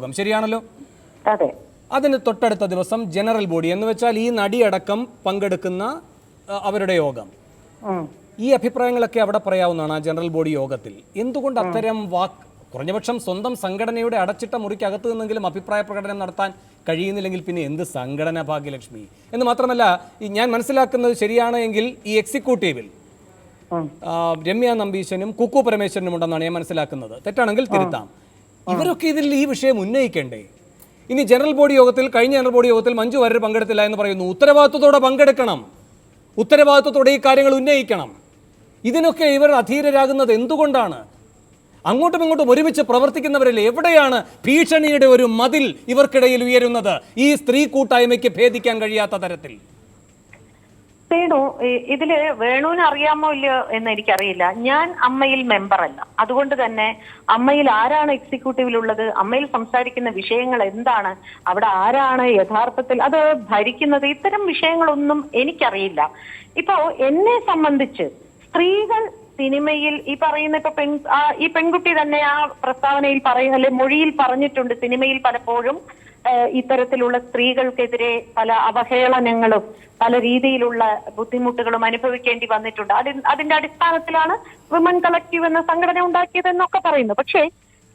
യോഗം, ശരിയാണല്ലോ? അതെ. അതിന് തൊട്ടടുത്ത ദിവസം ജനറൽ ബോഡി എന്ന് വെച്ചാൽ ഈ നടിയടക്കം പങ്കെടുക്കുന്ന അവരുടെ യോഗം. ഈ അഭിപ്രായങ്ങളൊക്കെ അവിടെ പറയാവുന്നതാണ് ആ ജനറൽ ബോഡി യോഗത്തിൽ. എന്തുകൊണ്ട് അത്തരം കുറഞ്ഞപക്ഷം സ്വന്തം സംഘടനയുടെ അടച്ചിട്ട മുറിക്കകത്ത് നിന്നെങ്കിലും അഭിപ്രായ പ്രകടനം നടത്താൻ കഴിയുന്നില്ലെങ്കിൽ പിന്നെ എന്ത് സംഘടന, ഭാഗ്യലക്ഷ്മി? എന്ന് മാത്രമല്ല, ഞാൻ മനസ്സിലാക്കുന്നത് ശരിയാണ് എങ്കിൽ ഈ എക്സിക്യൂട്ടീവിൽ രമ്യ നമ്പീശനും കുക്കു പരമേശ്വരനും ഉണ്ടെന്നാണ് ഞാൻ മനസ്സിലാക്കുന്നത്. തെറ്റാണെങ്കിൽ തിരുത്താം. ഇവരൊക്കെ ഇതിൽ ഈ വിഷയം ഉന്നയിക്കണ്ടേ? ഇനി ജനറൽ ബോഡി യോഗത്തിൽ, കഴിഞ്ഞ ജനറൽ ബോഡി യോഗത്തിൽ മഞ്ജു വാര്യർ പങ്കെടുത്തില്ല എന്ന് പറയുന്നു. ഉത്തരവാദിത്വത്തോടെ പങ്കെടുക്കണം, ഉത്തരവാദിത്വത്തോടെ ഈ കാര്യങ്ങൾ ഉന്നയിക്കണം. ഇതിനൊക്കെ ഇവർ അധീരരാകുന്നത് എന്തുകൊണ്ടാണ്? അങ്ങോട്ടും ഇങ്ങോട്ടും ഒരുമിച്ച് പ്രവർത്തിക്കുന്നവരല്ലേ? എവിടെയാണ് ഭീഷണിയുടെ ഒരു മതിൽ ഇവർക്കിടയിൽ ഉയരുന്നത് ഈ സ്ത്രീ കൂട്ടായ്മയ്ക്ക് ഭേദിക്കാൻ കഴിയാത്ത തരത്തിൽ? വേണു, ഇതില് വേണുവിന് അറിയാമോ ഇല്ലയോ എന്ന് എനിക്കറിയില്ല. ഞാൻ അമ്മയിൽ മെമ്പറല്ല. അതുകൊണ്ട് തന്നെ അമ്മയിൽ ആരാണ് എക്സിക്യൂട്ടീവിലുള്ളത്, അമ്മയിൽ സംസാരിക്കുന്ന വിഷയങ്ങൾ എന്താണ്, അവിടെ ആരാണ് യഥാർത്ഥത്തിൽ അത് ഭരിക്കുന്നത്, ഇത്തരം വിഷയങ്ങളൊന്നും എനിക്കറിയില്ല. ഇപ്പോ എന്നെ സംബന്ധിച്ച് സ്ത്രീകൾ സിനിമയിൽ ഈ പറയുന്ന ഇപ്പൊ ഈ പെൺകുട്ടി തന്നെ ആ പ്രസ്താവനയിൽ അല്ലെ മൊഴിയിൽ പറഞ്ഞിട്ടുണ്ട്, സിനിമയിൽ പലപ്പോഴും ഇത്തരത്തിലുള്ള സ്ത്രീകൾക്കെതിരെ പല അവഹേളനങ്ങളും പല രീതിയിലുള്ള ബുദ്ധിമുട്ടുകളും അനുഭവിക്കേണ്ടി വന്നിട്ടുണ്ട്. അതിന്റെ അടിസ്ഥാനത്തിലാണ് വിമൻ കളക്റ്റീവ് എന്ന സംഘടന ഉണ്ടാക്കിയതെന്നൊക്കെ പറയുന്നു. പക്ഷേ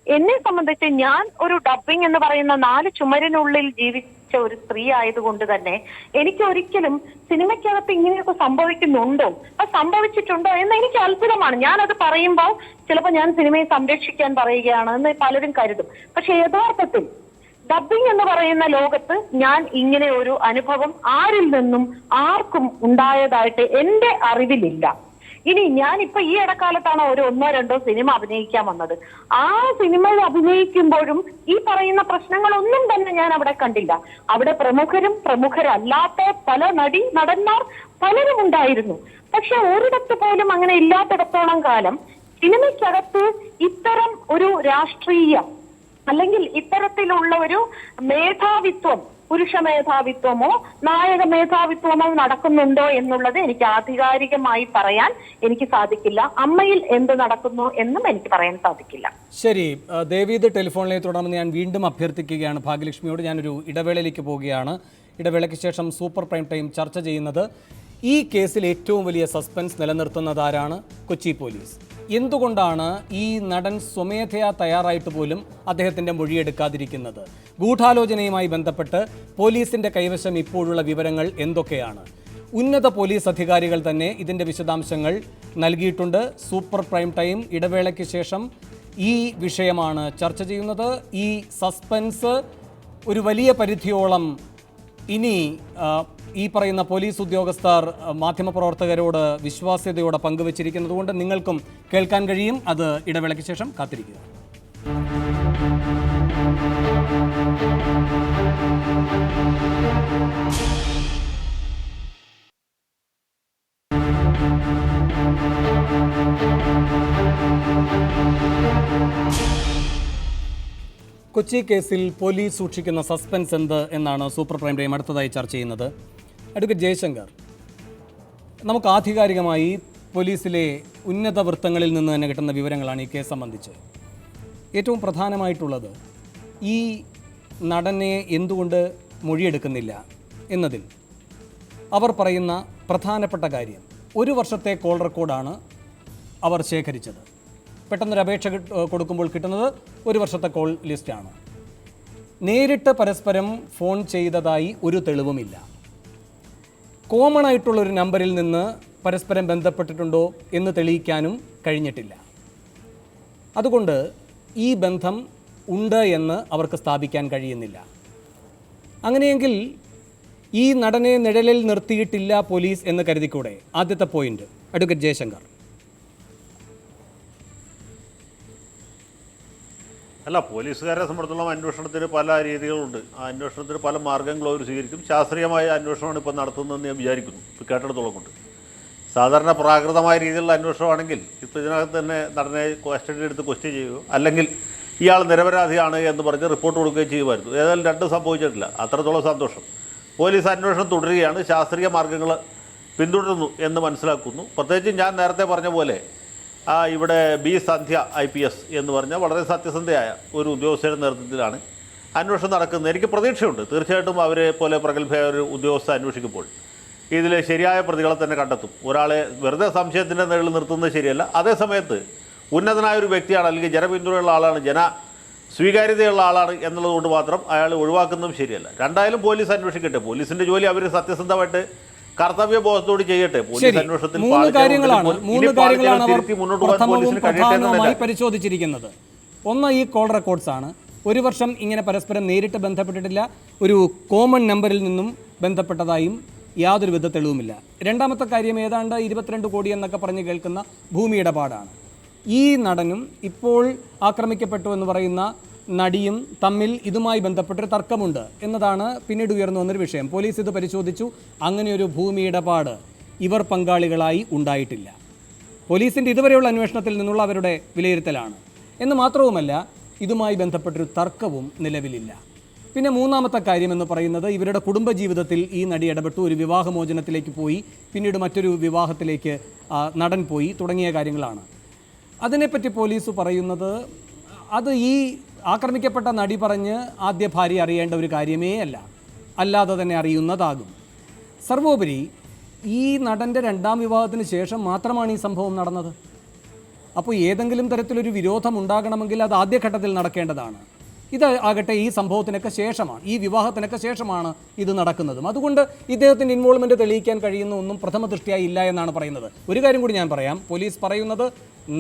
എന്നെ സംബന്ധിച്ച് ഞാൻ ഒരു ഡബ്ബിംഗ് എന്ന് പറയുന്ന 4 ചുമരിനുള്ളിൽ ജീവിച്ച ഒരു സ്ത്രീ ആയതുകൊണ്ട് തന്നെ എനിക്ക് ഒരിക്കലും സിനിമയ്ക്കകത്ത് ഇങ്ങനെയൊക്കെ സംഭവിക്കുന്നുണ്ടോ, അത് സംഭവിച്ചിട്ടുണ്ടോ എന്ന് എനിക്ക് അത്ഭുതമാണ്. ഞാനത് പറയുമ്പോൾ ചിലപ്പോൾ ഞാൻ സിനിമയെ സംരക്ഷിക്കാൻ പറയുകയാണ് എന്ന് പലരും കരുതും. പക്ഷെ യഥാർത്ഥത്തിൽ ഡബ്ബിംഗ് എന്ന് പറയുന്ന ലോകത്ത് ഞാൻ ഇങ്ങനെ ഒരു അനുഭവം ആരിൽ നിന്നും ആർക്കും ഉണ്ടായതായിട്ട് എന്റെ അറിവിലില്ല. ഇനി ഞാനിപ്പോ ഈ ഇടക്കാലത്താണ് ഒരു 1-2 സിനിമ അഭിനയിക്കാൻ വന്നത്. ആ സിനിമയിൽ അഭിനയിക്കുമ്പോഴും ഈ പറയുന്ന പ്രശ്നങ്ങളൊന്നും തന്നെ ഞാൻ അവിടെ കണ്ടില്ല. അവിടെ പ്രമുഖരും പ്രമുഖരല്ലാത്ത പല നടന്മാർ പലരും ഉണ്ടായിരുന്നു. പക്ഷെ ഒരിടത്ത് പോലും അങ്ങനെ ഇല്ലാത്തിടത്തോളം കാലം സിനിമയ്ക്കകത്ത് ഇത്തരം ഒരു രാഷ്ട്രീയ അല്ലെങ്കിൽ ഇത്തരത്തിലുള്ള ഒരു മേധാവിത്വം, പുരുഷ മേധാവിത്വമോ നായക മേധാവിത്വമോ നടക്കുന്നുണ്ടോ എന്നുള്ളത് എനിക്ക് ആധികാരികമായി പറയാൻ എനിക്ക് സാധിക്കില്ല. അമ്മയിൽ എന്ത് നടക്കുന്നു എന്നും എനിക്ക് പറയാൻ സാധിക്കില്ല. ശരി, ദേവീത് ടെലിഫോണിലേക്ക് തുടർന്ന് ഞാൻ വീണ്ടും അഭ്യർത്ഥിക്കുകയാണ് ഭാഗ്യലക്ഷ്മിയോട്. ഞാനൊരു ഇടവേളയിലേക്ക് പോവുകയാണ്. ഇടവേളയ്ക്ക് ശേഷം സൂപ്പർ പ്രൈം ടൈം ചർച്ച ചെയ്യുന്നത് ഈ കേസിൽ ഏറ്റവും വലിയ സസ്പെൻസ് നിലനിർത്തുന്നത് ആരാണ്? കൊച്ചി പോലീസ്. എന്തുകൊണ്ടാണ് ഈ നടൻ സ്വമേധയാ തയ്യാറായിട്ട് പോലും അദ്ദേഹത്തിൻ്റെ മൊഴിയെടുക്കാതിരിക്കുന്നത്? ഗൂഢാലോചനയുമായി ബന്ധപ്പെട്ട് പോലീസിൻ്റെ കൈവശം ഇപ്പോഴുള്ള വിവരങ്ങൾ എന്തൊക്കെയാണ്? ഉന്നത പോലീസ് അധികാരികൾ തന്നെ ഇതിൻ്റെ വിശദാംശങ്ങൾ നൽകിയിട്ടുണ്ട്. സൂപ്പർ പ്രൈം ടൈം ഇടവേളയ്ക്ക് ശേഷം ഈ വിഷയമാണ് ചർച്ച ചെയ്യുന്നത്. ഈ സസ്പെൻസ് ഒരു വലിയ പരിധിയോളം ഇനി ഈ പറയുന്ന പോലീസ് ഉദ്യോഗസ്ഥർ മാധ്യമപ്രവർത്തകരോട് വിശ്വാസ്യതയോടെ പങ്കുവച്ചിരിക്കുന്നത് കൊണ്ട് നിങ്ങൾക്കും കേൾക്കാൻ കഴിയും. അത് ഇടവേളയ്ക്ക് ശേഷം കാത്തിരിക്കുക. കൊച്ചി കേസിൽ പോലീസ് സൂക്ഷിക്കുന്ന സസ്പെൻസ് എന്ത് എന്നാണ് സൂപ്പർ പ്രൈം ടൈം അടുത്തതായി ചർച്ച ചെയ്യുന്നത്. അഡ്വക്കേറ്റ് ജയശങ്കർ, നമുക്ക് ആധികാരികമായി പോലീസിലെ ഉന്നത വൃത്തങ്ങളിൽ നിന്ന് തന്നെ കിട്ടുന്ന വിവരങ്ങളാണ് ഈ കേസ് സംബന്ധിച്ച്. ഏറ്റവും പ്രധാനമായിട്ടുള്ളത് ഈ നടനെ എന്തുകൊണ്ട് മൊഴിയെടുക്കുന്നില്ല എന്നതിൽ അവർ പറയുന്ന പ്രധാനപ്പെട്ട കാര്യം, 1 വർഷത്തെ കോൾ റെക്കോർഡാണ് അവർ ശേഖരിച്ചത്. പെട്ടെന്നൊരു അപേക്ഷ കൊടുക്കുമ്പോൾ കിട്ടുന്നത് 1 വർഷത്തെ കോൾ ലിസ്റ്റാണ്. നേരിട്ട് പരസ്പരം ഫോൺ ചെയ്തതായി ഒരു തെളിവുമില്ല. കോമൺ ആയിട്ടുള്ളൊരു നമ്പറിൽ നിന്ന് പരസ്പരം ബന്ധപ്പെട്ടിട്ടുണ്ടോ എന്ന് തെളിയിക്കാനും കഴിഞ്ഞിട്ടില്ല. അതുകൊണ്ട് ഈ ബന്ധം ഉണ്ട് എന്ന് അവർക്ക് സ്ഥാപിക്കാൻ കഴിയുന്നില്ല. അങ്ങനെയെങ്കിൽ ഈ നടനെ നിഴലിൽ നിർത്തിയിട്ടില്ല പോലീസ് എന്ന് കരുതിക്കൂടെ? ആദ്യത്തെ പോയിന്റ് അഡ്വക്കേറ്റ് ജയശങ്കർ. അല്ല, പോലീസുകാരെ സംബന്ധിച്ചിടത്തോളം അന്വേഷണത്തിന് പല രീതികളുണ്ട്. ആ അന്വേഷണത്തിന് പല മാർഗ്ഗങ്ങളും അവർ സ്വീകരിക്കും. ശാസ്ത്രീയമായ അന്വേഷണമാണ് ഇപ്പോൾ നടത്തുന്നതെന്ന് ഞാൻ വിചാരിക്കുന്നു. ഇപ്പോൾ കേട്ടിടത്തോളം കൊണ്ട് സാധാരണ പ്രാകൃതമായ രീതിയിലുള്ള അന്വേഷണമാണെങ്കിൽ ഇപ്പോൾ ഇതിനകത്ത് തന്നെ നടനെ കസ്റ്റഡിയിൽ എടുത്ത് ക്വസ്റ്റ്യൻ ചെയ്യുകയോ അല്ലെങ്കിൽ ഇയാൾ നിരപരാധിയാണ് എന്ന് പറഞ്ഞ് റിപ്പോർട്ട് കൊടുക്കുകയും ചെയ്യുമായിരുന്നു. ഏതായാലും 2 സംഭവിച്ചിട്ടില്ല. അത്രത്തോളം സന്തോഷം. പോലീസ് അന്വേഷണം തുടരുകയാണ്, ശാസ്ത്രീയ മാർഗ്ഗങ്ങൾ പിന്തുടരുന്നു എന്ന് മനസ്സിലാക്കുന്നു. പ്രത്യേകിച്ച് ഞാൻ നേരത്തെ പറഞ്ഞ പോലെ ഇവിടെ ബി സന്ധ്യ IPS എന്ന് പറഞ്ഞാൽ വളരെ സത്യസന്ധയായ ഒരു ഉദ്യോഗസ്ഥയുടെ നേതൃത്വത്തിലാണ് അന്വേഷണം നടക്കുന്നത്. എനിക്ക് പ്രതീക്ഷയുണ്ട്. തീർച്ചയായിട്ടും അവരെ പോലെ പ്രഗത്ഭയായ ഒരു ഉദ്യോഗസ്ഥ അന്വേഷിക്കുമ്പോൾ ഇതിൽ ശരിയായ പ്രതികളെ തന്നെ കണ്ടെത്തും. ഒരാളെ വെറുതെ സംശയത്തിൻ്റെ നിഴലിൽ നിർത്തുന്നത് ശരിയല്ല. അതേസമയത്ത് ഉന്നതനായ ഒരു വ്യക്തിയാണ്, അല്ലെങ്കിൽ ജനപിന്തുണയുള്ള ആളാണ്, ജന സ്വീകാര്യതയുള്ള ആളാണ് എന്നുള്ളതുകൊണ്ട് മാത്രം അയാൾ ഒഴിവാക്കുന്നതും ശരിയല്ല. രണ്ടായാലും പോലീസ് അന്വേഷിക്കട്ടെ. പോലീസിൻ്റെ ജോലി അവർ സത്യസന്ധമായിട്ട് കർത്തവ്യബോധത്തോട് ചെയ്യട്ടെ. പോലീസ് അന്വേഷണത്തിൽ മൂന്ന് കാര്യങ്ങളാണ് പ്രധാനമായി പരിശോധിച്ചിരിക്കുന്നത്. ഒന്ന്, ഈ കോൾ റെക്കോർഡ്സ് ആണ്. ഒരു വർഷം ഇങ്ങനെ പരസ്പരം നേരിട്ട് ബന്ധപ്പെട്ടിട്ടില്ല, ഒരു കോമൺ നമ്പറിൽ നിന്നും ബന്ധപ്പെട്ടതായും യാതൊരു വിധ തെളിവുമില്ല. രണ്ടാമത്തെ കാര്യം ഏതാണ്ട് 22 കോടി എന്നൊക്കെ പറഞ്ഞ് കേൾക്കുന്ന ഭൂമി ഇടപാടാണ്. ഈ നടനും ഇപ്പോൾ ആക്രമിക്കപ്പെട്ടു എന്ന് പറയുന്ന നടിയും തമ്മിൽ ഇതുമായി ബന്ധപ്പെട്ടൊരു തർക്കമുണ്ട് എന്നതാണ് പിന്നീട് ഉയർന്നു വന്നൊരു വിഷയം. പോലീസ് ഇത് പരിശോധിച്ചു. അങ്ങനെയൊരു ഭൂമി ഇടപാട് ഇവർ പങ്കാളികളായി ഉണ്ടായിട്ടില്ല. പോലീസിൻ്റെ ഇതുവരെയുള്ള അന്വേഷണത്തിൽ നിന്നുള്ള അവരുടെ വിലയിരുത്തലാണ്. എന്ന് മാത്രവുമല്ല, ഇതുമായി ബന്ധപ്പെട്ടൊരു തർക്കവും നിലവിലില്ല. പിന്നെ മൂന്നാമത്തെ കാര്യം എന്ന് പറയുന്നത്, ഇവരുടെ കുടുംബജീവിതത്തിൽ ഈ നടി ഇടപെട്ടു, ഒരു വിവാഹമോചനത്തിലേക്ക് പോയി, പിന്നീട് മറ്റൊരു വിവാഹത്തിലേക്ക് നടൻ പോയി തുടങ്ങിയ കാര്യങ്ങളാണ്. അതിനെപ്പറ്റി പോലീസ് പറയുന്നത്, അത് ഈ ആക്രമിക്കപ്പെട്ട നടി പറഞ്ഞ് ആദ്യ ഭാര്യ അറിയേണ്ട ഒരു കാര്യമേ അല്ല, അല്ലാതെ തന്നെ അറിയുന്നതാകും. സർവോപരി ഈ നടൻ്റെ രണ്ടാം വിവാഹത്തിന് ശേഷം മാത്രമാണ് ഈ സംഭവം നടന്നത്. അപ്പോൾ ഏതെങ്കിലും തരത്തിലൊരു വിരോധം ഉണ്ടാകണമെങ്കിൽ അത് ആദ്യഘട്ടത്തിൽ നടക്കേണ്ടതാണ്. ഇത് ആകട്ടെ ഈ സംഭവത്തിനൊക്കെ ശേഷമാണ്, ഈ വിവാഹത്തിനൊക്കെ ശേഷമാണ് ഇത് നടക്കുന്നതും. അതുകൊണ്ട് ഇദ്ദേഹത്തിൻ്റെ ഇൻവോൾവ്മെൻറ്റ് തെളിയിക്കാൻ കഴിയുന്ന ഒന്നും പ്രഥമ ദൃഷ്ടിയായി ഇല്ല എന്നാണ് പറയുന്നത്. ഒരു കാര്യം കൂടി ഞാൻ പറയാം. പോലീസ് പറയുന്നത്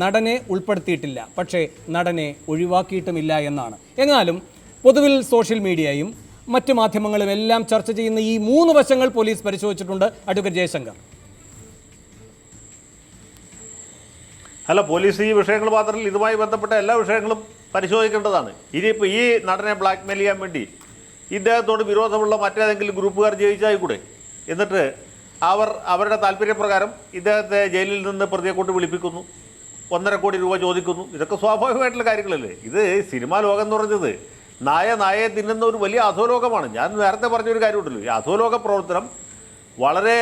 നടനെ ഉൾപ്പെടുത്തിയിട്ടില്ല, പക്ഷേ നടനെ ഒഴിവാക്കിയിട്ടുമില്ല എന്നാണ്. എന്നാലും പൊതുവിൽ സോഷ്യൽ മീഡിയയും മറ്റു മാധ്യമങ്ങളും എല്ലാം ചർച്ച ചെയ്യുന്ന ഈ 3 വശങ്ങൾ പോലീസ് പരിശോധിച്ചിട്ടുണ്ട്. അഡ്വക്കേറ്റ് ജയശങ്കർ. അല്ല, പോലീസ് ഈ വിഷയങ്ങൾ മാത്രമല്ല, ഇതുമായി ബന്ധപ്പെട്ട എല്ലാ വിഷയങ്ങളും പരിശോധിക്കേണ്ടതാണ്. ഇനിയിപ്പോൾ ഈ നടനെ ബ്ലാക്ക്മെയിൽ ചെയ്യാൻ വേണ്ടി ഇദ്ദേഹത്തോട് വിരോധമുള്ള മറ്റേതെങ്കിലും ഗ്രൂപ്പുകാർ ജയിച്ചായിക്കൂടെ? എന്നിട്ട് അവരുടെ താല്പര്യപ്രകാരം ഇദ്ദേഹത്തെ ജയിലിൽ നിന്ന് പ്രതിയെ കൊണ്ട് വിളിപ്പിക്കുന്നു, 1.5 കോടി രൂപ ചോദിക്കുന്നു. ഇതൊക്കെ സ്വാഭാവികമായിട്ടുള്ള കാര്യങ്ങളല്ലേ? ഇത് സിനിമാ ലോകം എന്ന് പറഞ്ഞത് നായയെ തിന്നുന്ന ഒരു വലിയ അധോലോകമാണ്. ഞാൻ നേരത്തെ പറഞ്ഞൊരു കാര്യമുണ്ടല്ലോ, ഈ അധോലോക പ്രവർത്തനം വളരെ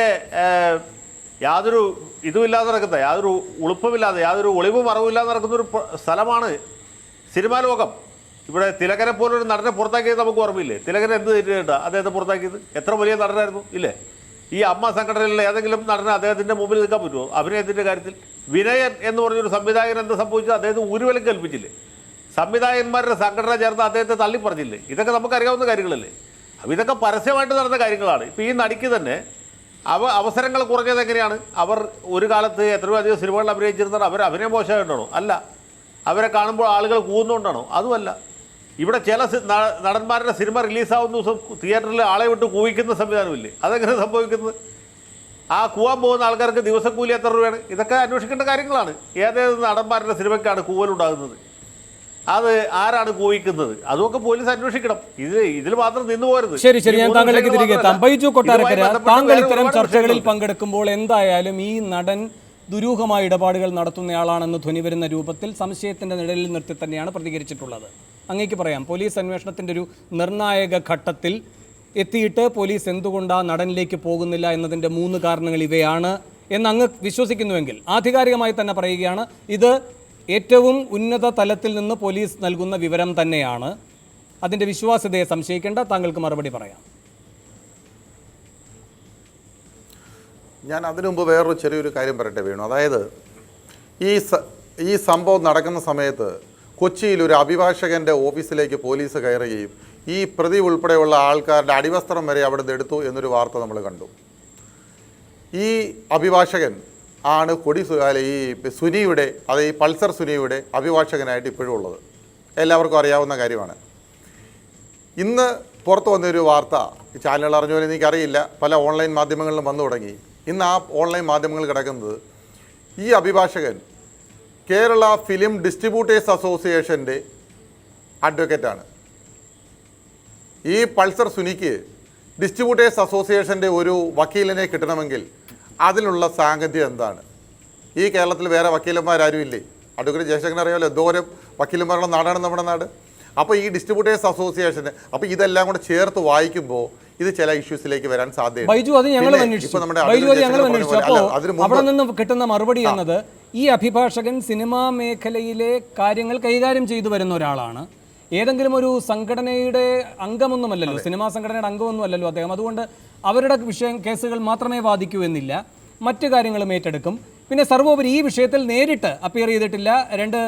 യാതൊരു ഇതുമില്ലാതെ നടക്കുന്ന, യാതൊരു ഉളുപ്പമില്ലാതെ, യാതൊരു ഒളിവും മറവില്ലാതെ നടക്കുന്നൊരു സ്ഥലമാണ് സിനിമാ ലോകം. ഇവിടെ തിലകനെ പോലൊരു നടനെ പുറത്താക്കിയത് നമുക്ക് ഓർമ്മയില്ലേ? തിലകനെ എന്ത് തെറ്റിട്ടാ അദ്ദേഹത്തെ പുറത്താക്കിയത്? എത്ര വലിയ നടനായിരുന്നു ഇല്ലേ? ഈ അമ്മ സംഘടനയിലുള്ള ഏതെങ്കിലും നടനെ അദ്ദേഹത്തിൻ്റെ മുമ്പിൽ നിൽക്കാൻ പറ്റുമോ അഭിനയത്തിൻ്റെ കാര്യത്തിൽ? വിനയൻ എന്ന് പറഞ്ഞൊരു സംവിധായകൻ എന്താ സംഭവിച്ചത്? അദ്ദേഹത്തിന് ഊരുവലം കൽപ്പിച്ചില്ലേ? സംവിധായകന്മാരുടെ സംഘടന ചേർന്ന് അദ്ദേഹത്തെ തള്ളിപ്പറഞ്ഞില്ലേ? ഇതൊക്കെ നമുക്കറിയാവുന്ന കാര്യങ്ങളല്ലേ? അപ്പോൾ ഇതൊക്കെ പരസ്യമായിട്ട് നടന്ന കാര്യങ്ങളാണ്. ഇപ്പോൾ ഈ നടിക്ക് തന്നെ അവസരങ്ങൾ കുറഞ്ഞത് എങ്ങനെയാണ്? അവർ ഒരു കാലത്ത് എത്രയോ അധികം സിനിമകളിൽ അഭിനയിച്ചിരുന്നത് അവർ അഭിനയം മോശമായിട്ടാണോ? അല്ല. അവരെ കാണുമ്പോൾ ആളുകൾ കൂവുന്നുകൊണ്ടാണോ? അതുമല്ല. ഇവിടെ ചില നടന്മാരുടെ സിനിമ റിലീസാവുന്ന ദിവസം തിയേറ്ററിൽ ആളെ വിട്ട് കൂവിക്കുന്ന സംവിധാനമില്ലേ? അതെങ്ങനെ സംഭവിക്കുന്നത്? ആ കൂവാൻ പോകുന്ന ആൾക്കാർക്ക് ദിവസക്കൂലി എത്ര രൂപയാണ്? ഇതൊക്കെ അന്വേഷിക്കേണ്ട കാര്യങ്ങളാണ്. ഏതേത് നടന്മാരുടെ സിനിമയ്ക്കാണ് കൂവലുണ്ടാകുന്നത്? അത് ആരാണ് കൂവിക്കുന്നത്? അതൊക്കെ പോലീസ് അന്വേഷിക്കണം. ഇതിൽ മാത്രം നിന്നു പോരുത്. ശരി, ഞാൻ താങ്കളിലേക്ക് തിരികെ എത്താം. ബൈജു കൊട്ടാരക്കര, താങ്കൾ ഇത്തരം ചർച്ചകളിൽ പങ്കെടുക്കുമ്പോൾ എന്തായാലും ഈ നടൻ ദുരൂഹമായ ഇടപാടുകൾ നടത്തുന്നയാളാണെന്ന് ധ്വനി വരുന്ന രൂപത്തിൽ സംശയത്തിൻ്റെ നിഴലിൽ നിർത്തി തന്നെയാണ് പ്രതികരിച്ചിട്ടുള്ളത്. അങ്ങേക്ക് പറയാം, പോലീസ് അന്വേഷണത്തിൻ്റെ ഒരു നിർണായക ഘട്ടത്തിൽ എത്തിയിട്ട് പോലീസ് എന്തുകൊണ്ട് ആ നടനിലേക്ക് പോകുന്നില്ല എന്നതിൻ്റെ 3 കാരണങ്ങൾ ഇവയാണ് എന്ന് അങ്ങ് വിശ്വസിക്കുന്നുവെങ്കിൽ ആധികാരികമായി തന്നെ പറയുകയാണ്, ഇത് ഏറ്റവും ഉന്നത തലത്തിൽ നിന്ന് പോലീസ് നൽകുന്ന വിവരം തന്നെയാണ്, അതിൻ്റെ വിശ്വാസ്യതയെ സംശയിക്കേണ്ട, താങ്കൾക്ക് മറുപടി പറയാം. ഞാൻ അതിനു മുമ്പ് വേറൊരു ചെറിയൊരു കാര്യം പറയട്ടെ വേണു. അതായത് ഈ സംഭവം നടക്കുന്ന സമയത്ത് കൊച്ചിയിൽ ഒരു അഭിഭാഷകൻ്റെ ഓഫീസിലേക്ക് പോലീസ് കയറുകയും ഈ പ്രതി ഉൾപ്പെടെയുള്ള ആൾക്കാരുടെ അടിവസ്ത്രം വരെ അവിടെ നിന്ന് എടുത്തു എന്നൊരു വാർത്ത നമ്മൾ കണ്ടു. ഈ അഭിഭാഷകൻ ആണ് ഈ സുനിയുടെ, അത് ഈ പൾസർ സുനിയുടെ അഭിഭാഷകനായിട്ട് ഇപ്പോഴും ഉള്ളത്. എല്ലാവർക്കും അറിയാവുന്ന കാര്യമാണ്. ഇന്ന് പുറത്തു വന്നൊരു വാർത്ത, ഈ ചാനലുകൾ അറിഞ്ഞ എനിക്കറിയില്ല, പല ഓൺലൈൻ മാധ്യമങ്ങളിലും വന്നു തുടങ്ങി. ഇന്ന് ആ ഓൺലൈൻ മാധ്യമങ്ങൾ കിടക്കുന്നത് ഈ അഭിഭാഷകൻ കേരള ഫിലിം ഡിസ്ട്രിബ്യൂട്ടേഴ്സ് അസോസിയേഷൻ്റെ അഡ്വക്കേറ്റാണ്. ഈ പൾസർ സുനിക്ക് ഡിസ്ട്രിബ്യൂട്ടേഴ്സ് അസോസിയേഷൻ്റെ ഒരു വക്കീലിനെ കിട്ടണമെങ്കിൽ അതിനുള്ള സാങ്കത്യം എന്താണ്? ഈ കേരളത്തിൽ വേറെ വക്കീലന്മാരാരും ഇല്ലേ? അഡ്വക്കേറ്റ് ജയശങ്കർ അറിയാമല്ലോ, എന്തോരം വക്കീലന്മാരുടെ നാടാണ് നമ്മുടെ നാട്. അപ്പോൾ ഈ ഡിസ്ട്രിബ്യൂട്ടേഴ്സ് അസോസിയേഷന്, അപ്പോൾ ഇതെല്ലാം കൂടെ ചേർത്ത് വായിക്കുമ്പോൾ ഇത് ചില ഇഷ്യൂസിലേക്ക് വരാൻ സാധ്യതയുണ്ട്. ബൈജു, അത് ഞങ്ങൾ അന്വേഷിച്ചു. അപ്പോൾ അവിടെ നിന്ന് കിട്ടുന്ന മറുപടി എന്നത്, ഈ അഭിഭാഷകൻ സിനിമാ മേഖലയിലെ കാര്യങ്ങൾ കൈകാര്യം ചെയ്തു വരുന്ന ഒരാളാണ്. ഏതെങ്കിലും ഒരു സംഘടനയുടെ അംഗമൊന്നുമല്ലല്ലോ, സിനിമാ സംഘടനയുടെ അംഗമൊന്നുമല്ലല്ലോ അദ്ദേഹം. അതുകൊണ്ട് അവരുടെ കേസുകൾ മാത്രമേ വാദിക്കൂ എന്നില്ല, മറ്റു കാര്യങ്ങളും ഏറ്റെടുക്കും. പിന്നെ സർവോപരി ഈ വിഷയത്തിൽ നേരിട്ട് അപ്പിയർ ചെയ്തിട്ടില്ല, 2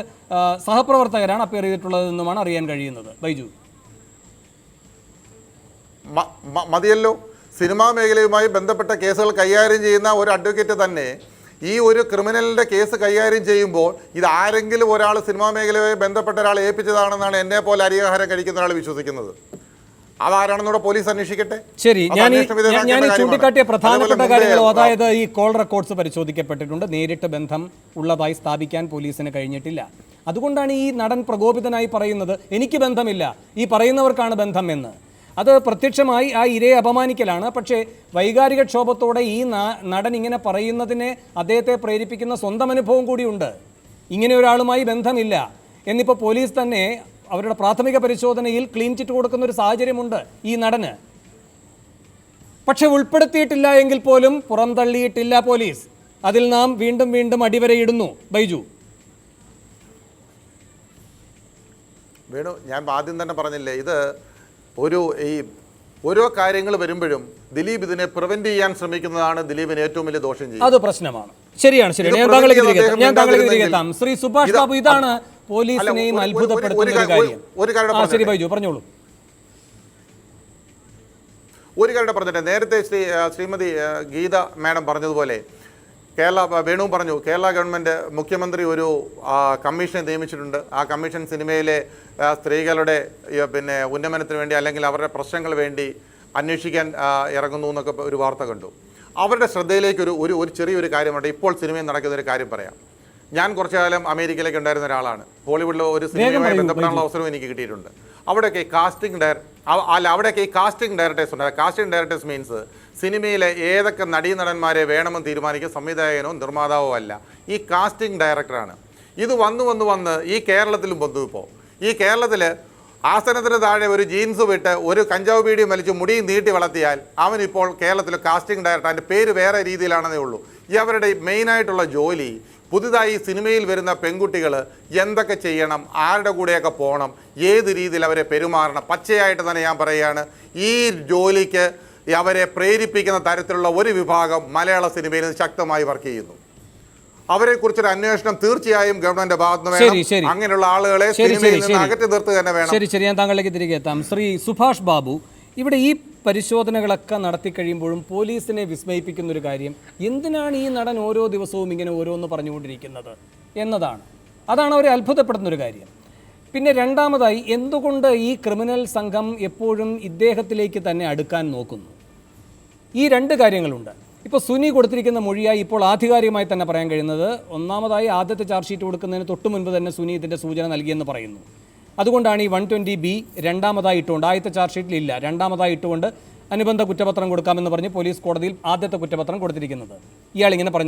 സഹപ്രവർത്തകരാണ് അപ്പിയർ ചെയ്തിട്ടുള്ളതെന്നുമാണ് അറിയാൻ കഴിയുന്നത്. ബൈജു, മതിയല്ലോ. സിനിമാ മേഖലയുമായി ബന്ധപ്പെട്ട കേസുകൾ കൈകാര്യം ചെയ്യുന്ന ഒരു അഡ്വക്കേറ്റ് തന്നെ ഈ ഒരു ക്രിമിനലിൻ്റെ കേസ് കൈകാര്യം ചെയ്യുമ്പോൾ ഇത് ആരെങ്കിലും ഒരാൾ സിനിമാ മേഖലയുമായി ബന്ധപ്പെട്ട ഒരാൾ ഏൽപ്പിച്ചതാണെന്നാണ് എന്നെ പോലെ അരിയാഹാരം കഴിക്കുന്ന ഒരാൾ വിശ്വസിക്കുന്നത്. അതാരാണെന്നൂടെ പോലീസ് അന്വേഷിക്കട്ടെ. ശരി, ഞാൻ ചൂണ്ടിക്കാട്ടിയ പ്രധാനപ്പെട്ട കാര്യങ്ങളോ, അതായത് ഈ കോൾ റെക്കോർഡ്സ് പരിശോധിക്കപ്പെട്ടിട്ടുണ്ട്, നേരിട്ട് ബന്ധം ഉള്ളതായി സ്ഥാപിക്കാൻ പോലീസിന് കഴിഞ്ഞിട്ടില്ല. അതുകൊണ്ടാണ് ഈ നടൻ പ്രകോപിതനായി പറയുന്നത് എനിക്ക് ബന്ധമില്ല, ഈ പറയുന്നവർക്കാണ് ബന്ധം എന്ന്. അത് പ്രത്യക്ഷമായി ആ ഇരയെ അപമാനിക്കലാണ്. പക്ഷേ വൈകാരിക ക്ഷോഭത്തോടെ ഈ നടൻ ഇങ്ങനെ പറയുന്നതിനെ അദ്ദേഹത്തെ പ്രേരിപ്പിക്കുന്ന സ്വന്തം അനുഭവം കൂടിയുണ്ട്. ഇങ്ങനെ ഒരാളുമായി ബന്ധമില്ല എന്നിപ്പോൾ പോലീസ് തന്നെ അവരുടെ പ്രാഥമിക പരിശോധനയിൽ ക്ലീൻ ചിറ്റ് കൊടുക്കുന്ന ഒരു സാഹചര്യമുണ്ട് ഈ നടന്. പക്ഷെ ഉൾപ്പെടുത്തിയിട്ടില്ല എങ്കിൽ പോലും പുറംതള്ളിയിട്ടില്ല പോലീസ്. അതിൽ നാം വീണ്ടും വീണ്ടും അടിവരയിടുന്നു. ബൈജു, വേണു, ഞാൻ ആദ്യം തന്നെ പറഞ്ഞില്ലേ, ഇത് ഓരോ കാര്യങ്ങൾ വരുമ്പോഴും ദിലീപ് ഇതിനെ പ്രിവെന്റ് ചെയ്യാൻ ശ്രമിക്കുന്നതാണ് ദിലീപിന് ഏറ്റവും വലിയ ദോഷം ചെയ്യുന്നത്. അത് പ്രശ്നമാണ്. ശരിയാണ്. ഞാൻ താങ്കളേക്ക് തിരികെ എത്താം. ശ്രീ സുഭാഷ് ബാബു, ഇതാണ് പോലീസിനെയും അത്ഭുതപ്പെടുത്തുന്ന ഒരു കാര്യം. ശരി ബൈജു, പറഞ്ഞോളൂ. ഒരു കാര്യം പറഞ്ഞിട്ട് നേരത്തെ ശ്രീമതി ഗീത മാഡം പറഞ്ഞതുപോലെ വേണു പറഞ്ഞു, കേരള ഗവൺമെൻറ് മുഖ്യമന്ത്രി ഒരു കമ്മീഷനെ നിയമിച്ചിട്ടുണ്ട്. ആ കമ്മീഷൻ സിനിമയിലെ സ്ത്രീകളുടെ പിന്നെ ഉന്നമനത്തിന് വേണ്ടി അല്ലെങ്കിൽ അവരുടെ പ്രശ്നങ്ങൾ വേണ്ടി അന്വേഷിക്കാൻ ഇറങ്ങുന്നു എന്നൊക്കെ ഒരു വാർത്ത കണ്ടു. അവരുടെ ശ്രദ്ധയിലേക്ക് ഒരു ചെറിയൊരു കാര്യമുണ്ട്. ഇപ്പോൾ സിനിമയിൽ നടക്കുന്ന ഒരു കാര്യം പറയാം. ഞാൻ കുറച്ചു കാലം അമേരിക്കയിലേക്ക് ഉണ്ടായിരുന്ന ഒരാളാണ്. ഹോളിവുഡിൽ ഒരു സിനിമയുമായി ബന്ധപ്പെടാനുള്ള അവസരം എനിക്ക് കിട്ടിയിട്ടുണ്ട്. അവിടെയൊക്കെ കാസ്റ്റിംഗ് ഡയറക്ടേഴ്സ് ഉണ്ട്. കാസ്റ്റിംഗ് ഡയറക്ടേഴ്സ് മീൻസ് സിനിമയിലെ ഏതൊക്കെ നടീനടന്മാരെ വേണമെന്ന് തീരുമാനിക്കുക സംവിധായകനോ നിർമ്മാതാവോ അല്ല, ഈ കാസ്റ്റിംഗ് ഡയറക്ടറാണ്. ഇത് വന്ന് ഈ കേരളത്തിലും വന്നു. ഇപ്പോൾ ഈ കേരളത്തിൽ ആസനത്തിന് താഴെ ഒരു ജീൻസ് വിട്ട് ഒരു കഞ്ചാവ് ബീഡിയും വലിച്ച് മുടിയും നീട്ടി വളർത്തിയാൽ അവനിപ്പോൾ കേരളത്തിൽ കാസ്റ്റിംഗ് ഡയറക്ടർ. അതിൻ്റെ പേര് വേറെ രീതിയിലാണെന്നേ ഉള്ളൂ. അവരുടെ മെയിനായിട്ടുള്ള ജോലി പുതുതായി സിനിമയിൽ വരുന്ന പെൺകുട്ടികൾ എന്തൊക്കെ ചെയ്യണം, ആരുടെ കൂടെയൊക്കെ പോകണം, ഏത് രീതിയിൽ അവരെ പെരുമാറണം, പച്ചയായിട്ട് തന്നെ ഞാൻ പറയുകയാണ്, ഈ ജോലിക്ക് അവരെ പ്രേരിപ്പിക്കുന്ന തരത്തിലുള്ള ഒരു വിഭാഗം മലയാള സിനിമയിൽ ശക്തമായി വർക്ക് ചെയ്യുന്നു. അവരെക്കുറിച്ചൊരു അന്വേഷണം തീർച്ചയായും ഗവൺമെന്റ് ഭാഗത്ത് വേണം. അങ്ങനെയുള്ള ആളുകളെ സിനിമയിൽ നിന്ന് അകറ്റി നിർത്തുക തന്നെ വേണം. ശരി, ഞാൻ താങ്കളിലേക്ക് തിരികെ എത്താം. ശ്രീ സുഭാഷ് ബാബു, ഇവിടെ ഈ പരിശോധനകളൊക്കെ നടത്തി കഴിയുമ്പോഴും പോലീസിനെ വിസ്മയിപ്പിക്കുന്ന ഒരു കാര്യം, എന്തിനാണ് ഈ നടൻ ഓരോ ദിവസവും ഇങ്ങനെ ഓരോന്ന് പറഞ്ഞുകൊണ്ടിരിക്കുന്നത് എന്നതാണ്. അതാണ് അവരെ അത്ഭുതപ്പെടുന്ന ഒരു കാര്യം. പിന്നെ രണ്ടാമതായി, എന്തുകൊണ്ട് ഈ ക്രിമിനൽ സംഘം എപ്പോഴും ഇദ്ദേഹത്തിലേക്ക് തന്നെ അടുക്കാൻ നോക്കുന്നു? ഈ 2 കാര്യങ്ങളുണ്ട്. ഇപ്പോൾ സുനി കൊടുത്തിരിക്കുന്ന മൊഴിയായി ഇപ്പോൾ ആധികാരികമായി തന്നെ പറയാൻ കഴിയുന്നത്, ഒന്നാമതായി ആദ്യത്തെ ചാർജ് ഷീറ്റ് കൊടുക്കുന്നതിന് തൊട്ട് മുൻപ് തന്നെ സുനി ഇതിൻ്റെ സൂചന നൽകിയെന്ന് പറയുന്നു. അതുകൊണ്ടാണ് ഈ 120B രണ്ടാമതായി ഇട്ടുകൊണ്ട്, ആദ്യത്തെ ചാർജ് ഷീറ്റിലില്ല, രണ്ടാമതായി ഇട്ടുകൊണ്ട് അനുബന്ധ കുറ്റപത്രം കൊടുക്കാമെന്ന് പറഞ്ഞ് പോലീസ് കോടതിയിൽ ആദ്യത്തെ കുറ്റപത്രം കൊടുത്തിരിക്കുന്നത്. ഇയാൾ ഇങ്ങനെ പറഞ്ഞു.